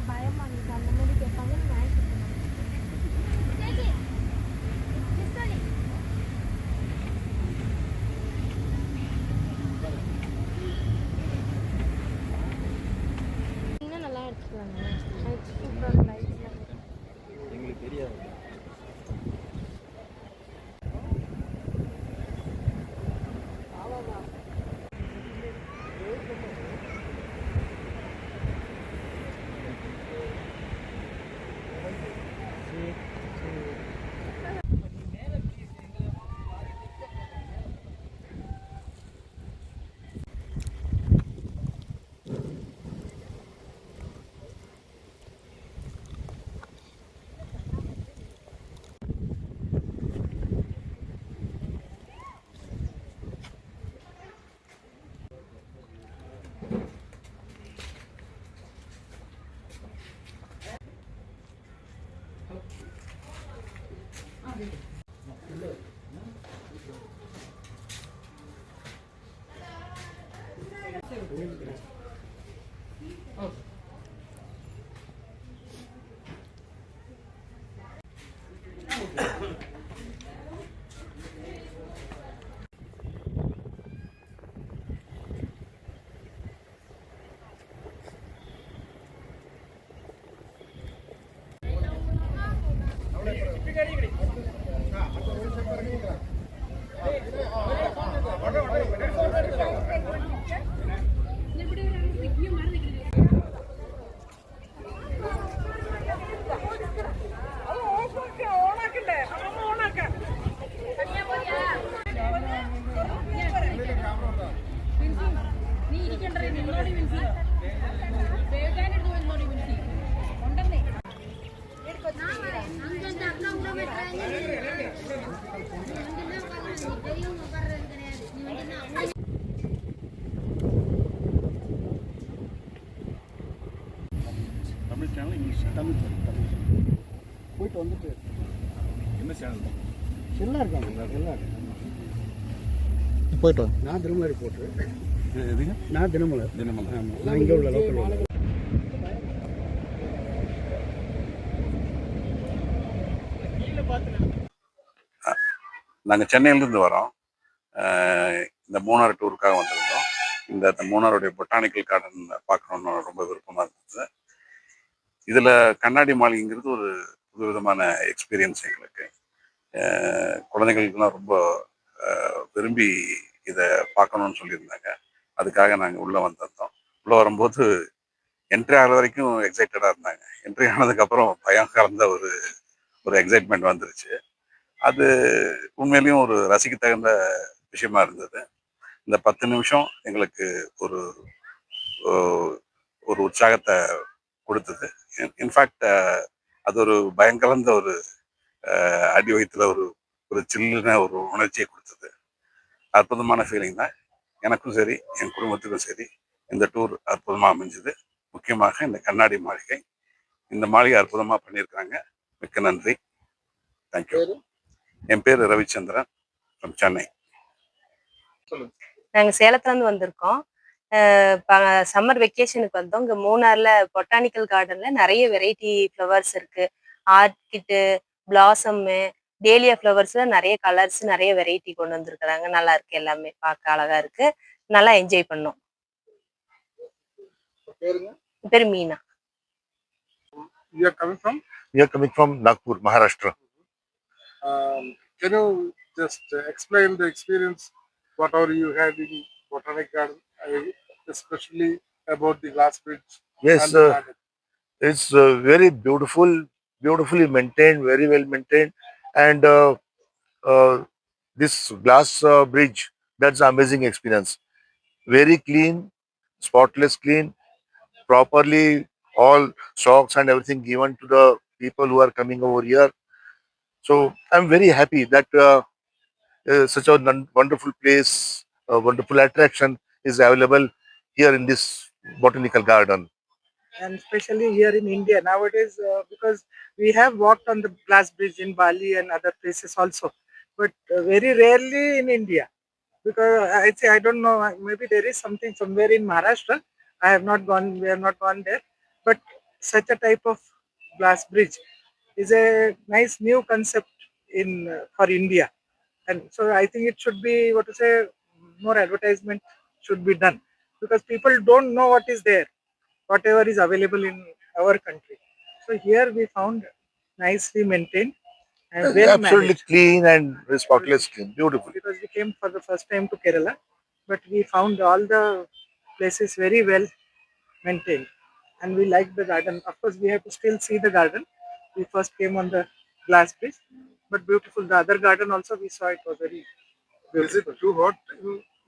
பயமா இருந்துச்சு அந்த மாதிரி கேட்பாங்கன்னு நான் இன்னும் நல்லா எடுத்துக்கலாங்க. சூப்பராக லைட்ல எங்களுக்கு தெரியாது. தமிழ் சேனல் இங்கிலீஷ் தமிழ் போயிட்டு வந்துட்டு என்ன சேனல் எல்லாம் இருக்காங்க எல்லாம் போயிட்டு வந்து நான் திருமலை போட்டுருவேன். எதுங்க? நான் தினமலை ஆமாம், நான் இங்கே உள்ள லோக்கல். நாங்கள் சென்னையிலேருந்து வரோம். இந்த மூணாறு டூருக்காக வந்திருந்தோம். இந்த மூணாருடைய பொட்டானிக்கல் கார்டன் பார்க்கணுன்னு ரொம்ப விருப்பமாக இருந்தது. இதில் கண்ணாடி மாளிகைங்கிறது ஒரு புது விதமான எக்ஸ்பீரியன்ஸ் எங்களுக்கு. குழந்தைகளுக்கெல்லாம் ரொம்ப விரும்பி இதை பார்க்கணுன்னு சொல்லியிருந்தாங்க. அதுக்காக நாங்கள் உள்ளே வந்திருந்தோம். உள்ளே வரும்போது என்ட்ரி ஆகிற வரைக்கும் எக்ஸைட்டடாக இருந்தாங்க. என்ட்ரி ஆனதுக்கப்புறம் பயம் கலந்த ஒரு எக்ஸைட்மெண்ட் வந்துருச்சு. அது உண்மையிலையும் ஒரு ரசிக்க தகுந்த விஷயமா இருந்தது. இந்த 10 நிமிஷம் எங்களுக்கு ஒரு ஒரு உற்சாகத்தை கொடுத்தது. இன்ஃபேக்ட் அது ஒரு பயங்கலந்த ஒரு அடி வயிற்றுல ஒரு சில்லுன ஒரு உணர்ச்சியை கொடுத்தது. அற்புதமான ஃபீலிங் தான். எனக்கும் சரி, என் குடும்பத்துக்கும் சரி இந்த டூர் அற்புதமாக அமைஞ்சது. முக்கியமாக இந்த கண்ணாடி மாளிகை, இந்த மாளிகை அற்புதமாக பண்ணியிருக்காங்க. மிக்க நன்றி. தேங்க்யூ. என் பேர் ரவிச்சந்திரன் ஃப்ரம் சென்னை. நாங்கள் சேலத்துலேருந்து வந்திருக்கோம். சம்மர் வெக்கேஷனுக்கு வந்தோம். இங்கே மூணாரில் பொட்டானிக்கல் கார்டனில் நிறைய வெரைட்டி ஃப்ளவர்ஸ் இருக்குது. ஆர்கிட்டு, பிளாசம்மு, டேலியா ஃப்ளவர்ஸில் நிறைய கலர்ஸ், நிறைய வெரைட்டி கொண்டு வந்திருக்கிறாங்க. நல்லா இருக்குது, எல்லாமே பார்க்க அழகாக இருக்குது. நல்லா என்ஜாய் பண்ணோம். பேர் Meena. You are coming from? We are coming from Nagpur, Maharashtra. Can you just explain the experience, whatever you had in Botanic Garden, especially about the glass bridge? Yes, and the garden? it's very beautiful, beautifully maintained, very well maintained, and this glass bridge, that's an amazing experience. Very clean, spotless clean, properly all stocks and everything given to the people who are coming over here. So I'm very happy that such a wonderful place, a wonderful attraction is available here in this botanical garden. And especially here in India nowadays, because we have walked on the glass bridge in Bali and other places also, but very rarely in India. Because I say I don't know. Maybe there is something somewhere in Maharashtra. I have not gone. We have not gone there. But such a type of glass bridge is a nice new concept in for India, and so I think it should be what to say more advertisement should be done because people don't know what is there, whatever is available in our country. So here we found nicely maintained and well Absolutely managed clean and spotless clean. Beautiful. because we came for the first time to Kerala, but we found all the places very well maintained and we liked the garden. Of course, we have to still see the garden. We first came on the glass bridge, but beautiful. The other garden also we saw it was very Is it beautiful. too hot in